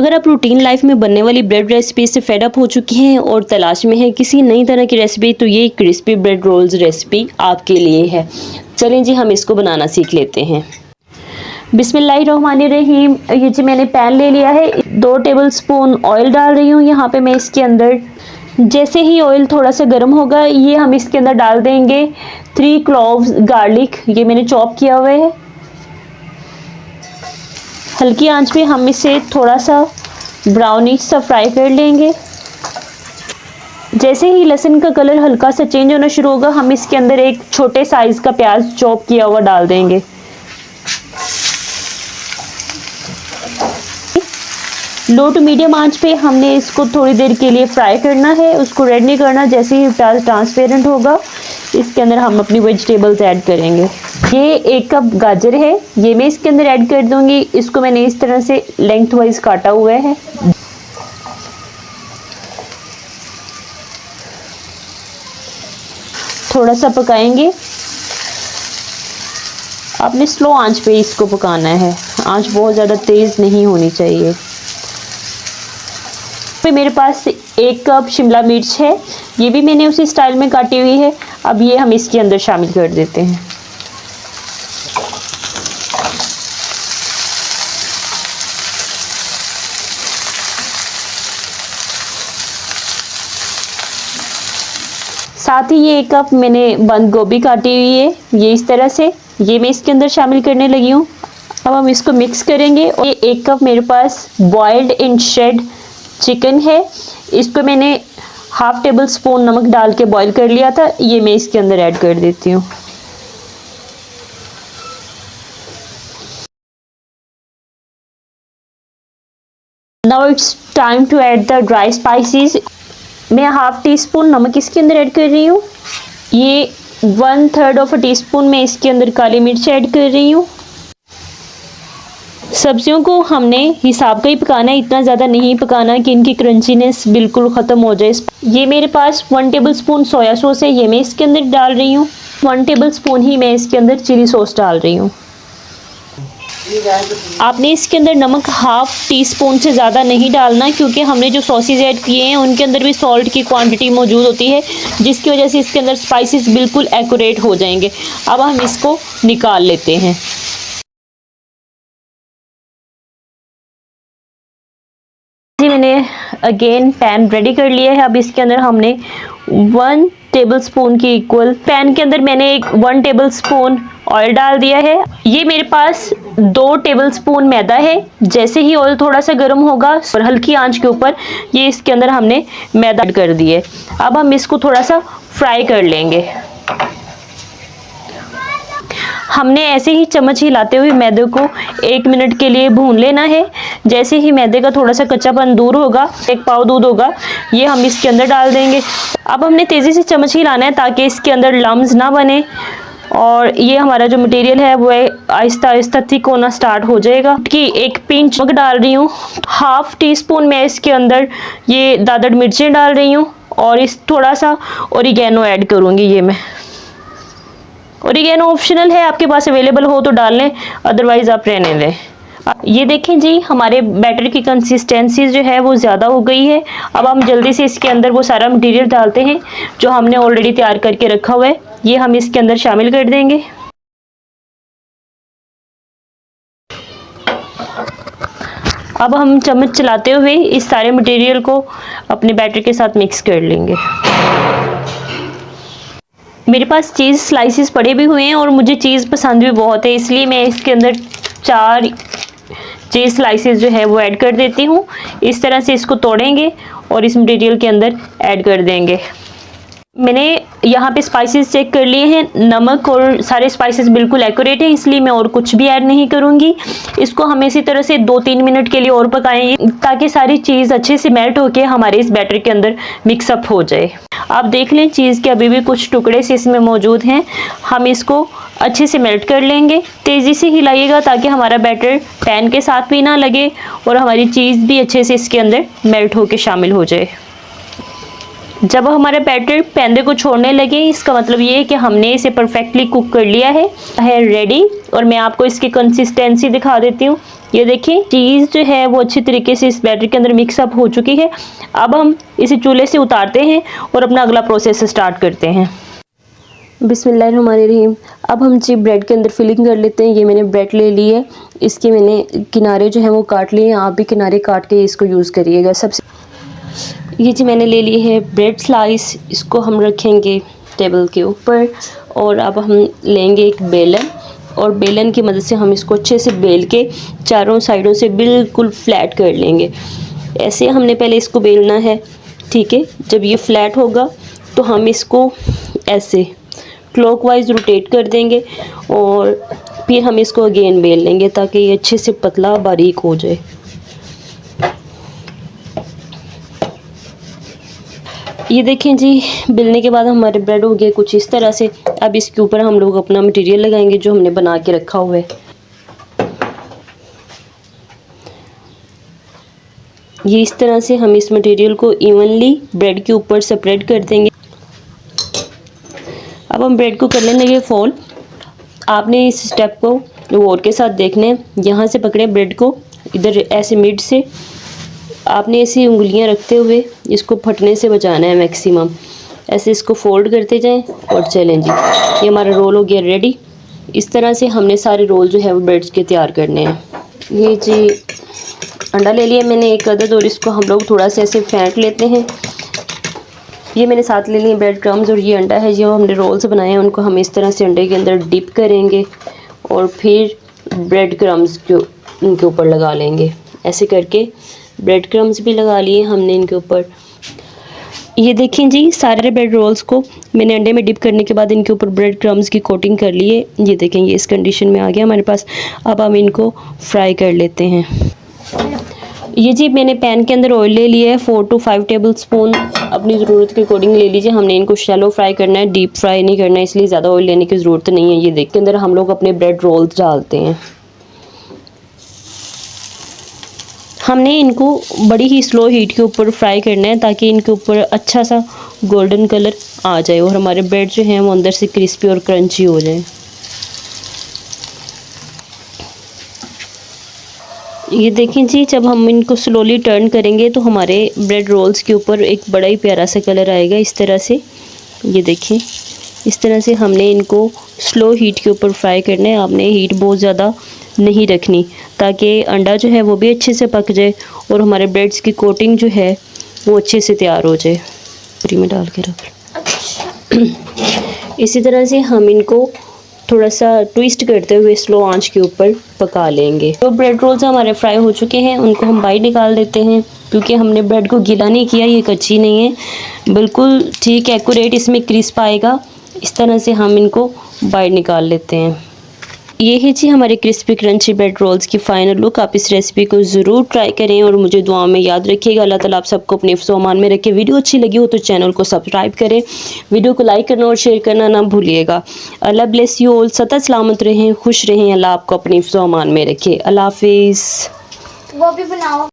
अगर आप routine life में बनने वाली ब्रेड रेसिपी से फेड अप हो चुके हैं और तलाश में हैं किसी नई तरह की रेसिपी, तो ये क्रिस्पी ब्रेड रोल्स रेसिपी आपके लिए है। चलें जी, हम इसको बनाना सीख लेते हैं। बिस्मिल्लाहिर्रहमानिर्रहीम। ये जी मैंने पैन ले लिया है, 2 टेबलस्पून ऑयल डाल रही हूँ यहाँ पे मैं इसके अंदर। जैसे ही ऑयल थोड़ा सा गर्म होगा, ये हम इसके अंदर डाल देंगे 3 क्लोव्स गार्लिक, ये मैंने चॉप किया हुआ है। हल्की आंच पे हम इसे थोड़ा सा ब्राउनिश सा फ्राई कर लेंगे। जैसे ही लहसुन का कलर हल्का सा चेंज होना शुरू होगा, हम इसके अंदर एक छोटे साइज़ का प्याज चॉप किया हुआ डाल देंगे। लो टू मीडियम आंच पे हमने इसको थोड़ी देर के लिए फ्राई करना है, उसको रेड नहीं करना। जैसे ही प्याज ट्रांसपेरेंट होगा, इसके अंदर हम अपनी वेजिटेबल्स ऐड करेंगे। ये 1 कप गाजर है, ये मैं इसके अंदर ऐड कर दूंगी। इसको मैंने इस तरह से लेंथ वाइज काटा हुआ है। थोड़ा सा पकाएंगे, आपने स्लो आंच पे इसको पकाना है, आंच बहुत ज़्यादा तेज़ नहीं होनी चाहिए। फिर मेरे पास 1 कप शिमला मिर्च है, ये भी मैंने उसी स्टाइल में काटी हुई है। अब ये हम इसके अंदर शामिल कर देते हैं। साथ ही ये 1 कप मैंने बंद गोभी काटी हुई है, ये इस तरह से, ये मैं इसके अंदर शामिल करने लगी हूँ। अब हम इसको मिक्स करेंगे। और ये 1 कप मेरे पास बॉइल्ड इन शेड चिकन है, इसको मैंने ½ टेबल स्पून नमक डाल के बॉईल कर लिया था, ये मैं इसके अंदर ऐड कर देती हूँ। Now it's time to add the dry spices. मैं ½ टीस्पून नमक इसके अंदर ऐड कर रही हूँ। ये 1/3 टीस्पून मैं इसके अंदर काली मिर्च ऐड कर रही हूँ। सब्जियों को हमने हिसाब का ही पकाना है, इतना ज़्यादा नहीं पकाना कि इनकी क्रंचीनेस बिल्कुल ख़त्म हो जाए। ये मेरे पास 1 टेबल स्पून सोया सॉस है, ये मैं इसके अंदर डाल रही हूँ। 1 टेबल स्पून ही मैं इसके अंदर चिली सॉस डाल रही हूँ। आपने इसके अंदर नमक ½ टीस्पून से ज़्यादा नहीं डालना, क्योंकि हमने जो सॉसेज ऐड किए हैं उनके अंदर भी सॉल्ट की क्वांटिटी मौजूद होती है, जिसकी वजह से इसके अंदर स्पाइसेस बिल्कुल एक्यूरेट हो जाएंगे। अब हम इसको निकाल लेते हैं। जी मैंने अगेन पैन रेडी कर लिया है। अब इसके अंदर हमने 1 टेबल स्पून की इक्वल, पैन के अंदर मैंने 1 टेबल स्पून ऑयल डाल दिया है। ये मेरे पास 2 टेबल स्पून मैदा है। जैसे ही ऑयल थोड़ा सा गर्म होगा और हल्की आंच के ऊपर, ये इसके अंदर हमने मैदा ऐड कर दिए। अब हम इसको थोड़ा सा फ्राई कर लेंगे। हमने ऐसे ही चम्मच हिलाते हुए मैदे को 1 मिनट के लिए भून लेना है। जैसे ही मैदे का थोड़ा सा कच्चापन दूर होगा, 1 पाव दूध होगा, ये हम इसके अंदर डाल देंगे। अब हमने तेज़ी से चम्मच हिलाना है ताकि इसके अंदर लम्स ना बने, और ये हमारा जो मटेरियल है वो आहिस्ता आहिस्ता थिक होना स्टार्ट हो जाएगा। कि 1 पिंच नमक डाल रही हूँ, ½ टीस्पून मैं इसके अंदर ये दादड़ मिर्चें डाल रही हूँ, और इस थोड़ा सा ओरिगेनो ऐड करूँगी। ये मैं ओरिगेनो ऑप्शनल है, आपके पास अवेलेबल हो तो डाल लें, अदरवाइज़ आप रहने दें। ये देखें जी, हमारे बैटर की कंसिस्टेंसी जो है वो ज़्यादा हो गई है। अब हम जल्दी से इसके अंदर वो सारा मटेरियल डालते हैं जो हमने ऑलरेडी तैयार करके रखा हुआ है, ये हम इसके अंदर शामिल कर देंगे। अब हम चम्मच चलाते हुए इस सारे मटेरियल को अपने बैटर के साथ मिक्स कर लेंगे। मेरे पास चीज़ स्लाइसेस पड़े भी हुए हैं और मुझे चीज़ पसंद भी बहुत है, इसलिए मैं इसके अंदर 4 चीज़ स्लाइसेस जो है वो ऐड कर देती हूँ। इस तरह से इसको तोड़ेंगे और इस मटेरियल के अंदर ऐड कर देंगे। मैंने यहाँ पे स्पाइसेस चेक कर लिए हैं, नमक और सारे स्पाइसेस बिल्कुल एक्यूरेट हैं, इसलिए मैं और कुछ भी ऐड नहीं करूँगी। इसको हम इसी तरह से 2-3 मिनट के लिए और पकाएंगे ताकि सारी चीज़ अच्छे से मेल्ट होके हमारे इस बैटर के अंदर मिक्सअप हो जाए। आप देख लें चीज़ के अभी भी कुछ टुकड़े से इसमें मौजूद हैं, हम इसको अच्छे से मेल्ट कर लेंगे। तेज़ी से हिलाइएगा ताकि हमारा बैटर पैन के साथ भी ना लगे और हमारी चीज़ भी अच्छे से इसके अंदर मेल्ट होके शामिल हो जाए। जब हमारे बैटर पैंदे को छोड़ने लगे, इसका मतलब ये है कि हमने इसे परफेक्टली कुक कर लिया है रेडी। और मैं आपको इसकी कंसिस्टेंसी दिखा देती हूँ। ये देखिए चीज़ जो है वो अच्छी तरीके से इस बैटर के अंदर मिक्स अप हो चुकी है। अब हम इसे चूल्हे से उतारते हैं और अपना अगला प्रोसेस स्टार्ट करते हैं। बिस्मिल्लाहिर्रहमानिर्रहीम। अब हम जी ब्रेड के अंदर फिलिंग कर लेते हैं। ये मैंने ब्रेड ले ली है, इसके मैंने किनारे जो है वो काट लिए हैं। आप भी किनारे काट के इसको यूज़ करिएगा। सबसे ये जी मैंने ले ली है ब्रेड स्लाइस, इसको हम रखेंगे टेबल के ऊपर। और अब हम लेंगे एक बेलन और बेलन की मदद से हम इसको अच्छे से बेल के चारों साइडों से बिल्कुल फ्लैट कर लेंगे। ऐसे हमने पहले इसको बेलना है, ठीक है। जब ये फ्लैट होगा तो हम इसको ऐसे क्लॉकवाइज रोटेट कर देंगे और फिर हम इसको अगेन बेल लेंगे ताकि ये अच्छे से पतला बारीक हो जाए। ये देखें जी, बेलने के बाद हमारे ब्रेड हो गए कुछ इस तरह से। अब इसके ऊपर हम लोग अपना मटेरियल लगाएंगे जो हमने बना के रखा हुआ है। ये इस तरह से हम इस मटेरियल को इवनली ब्रेड के ऊपर स्प्रेड कर देंगे। अब हम ब्रेड को करने लगे फोल्ड। आपने इस स्टेप को गौर के साथ देखना है। यहाँ से पकड़े ब्रेड को, इधर ऐसे मिड से आपने ऐसी उंगलियां रखते हुए इसको फटने से बचाना है मैक्सिमम। ऐसे इसको फोल्ड करते जाएं और चलें जी। ये हमारा रोल हो गया रेडी। इस तरह से हमने सारे रोल जो है वो ब्रेड्स के तैयार करने हैं। ये जी अंडा ले लिया मैंने एक अदद और इसको हम लोग थोड़ा सा ऐसे फेंट लेते हैं। ये मैंने साथ ले लिए ब्रेड क्रम्स और ये अंडा है जो हमने रोल्स बनाए हैं, उनको हम इस तरह से अंडे के अंदर डिप करेंगे और फिर ब्रेड क्रम्स को इनके ऊपर लगा लेंगे। ऐसे करके ब्रेड क्रम्स भी लगा लिए हमने इनके ऊपर। ये देखें जी, सारे ब्रेड रोल्स को मैंने अंडे में डिप करने के बाद इनके ऊपर ब्रेड क्रम्स की कोटिंग कर ली है। ये देखें ये इस कंडीशन में आ गया हमारे पास। अब हम इनको फ्राई कर लेते हैं। ये जी मैंने पैन के अंदर ऑयल ले लिया है 4 to 5 टेबल स्पून। अपनी ज़रूरत के अकॉर्डिंग ले लीजिए। हमने इनको शैलो फ्राई करना है, डीप फ्राई नहीं करना है, इसलिए ज़्यादा ऑयल लेने की ज़रूरत नहीं है। ये देख के अंदर हम लोग अपने ब्रेड रोल्स डालते हैं। हमने इनको बड़ी ही स्लो हीट के ऊपर फ्राई करना है ताकि इनके ऊपर अच्छा सा गोल्डन कलर आ जाए और हमारे ब्रेड जो हैं वो अंदर से क्रिस्पी और क्रंची हो जाए। ये देखें जी, जब हम इनको स्लोली टर्न करेंगे तो हमारे ब्रेड रोल्स के ऊपर एक बड़ा ही प्यारा सा कलर आएगा इस तरह से। ये देखें इस तरह से हमने इनको स्लो हीट के ऊपर फ्राई करना है। आपने हीट बहुत ज़्यादा नहीं रखनी ताकि अंडा जो है वो भी अच्छे से पक जाए और हमारे ब्रेड्स की कोटिंग जो है वो अच्छे से तैयार हो जाए। पूरी में डाल के रख। इसी तरह से हम इनको थोड़ा सा ट्विस्ट करते हुए स्लो आंच के ऊपर पका लेंगे। तो ब्रेड रोल्स हमारे फ्राई हो चुके हैं, उनको हम बाहर निकाल देते हैं क्योंकि हमने ब्रेड को गीला नहीं किया, ये कच्ची नहीं है, बिल्कुल ठीक एक्यूरेट इसमें क्रिस्प आएगा। इस तरह से हम इनको बाहर निकाल लेते हैं। ये है जी हमारे क्रिस्पी क्रंची ब्रेड रोल्स की फ़ाइनल लुक। आप इस रेसिपी को ज़रूर ट्राई करें और मुझे दुआ में याद रखिएगा। अल्लाह ताला आप सबको अपने हिफ्ज़ व अमान में रखे। वीडियो अच्छी लगी हो तो चैनल को सब्सक्राइब करें, वीडियो को लाइक करना और शेयर करना ना भूलिएगा। अल्लाह ब्लेस यू ऑल। सदा सलामत रहें, खुश रहें। अल्लाह आपको अपने हिफ्ज़ व अमान में रखे। अल्लाह हाफिज़। वो भी बनाओ।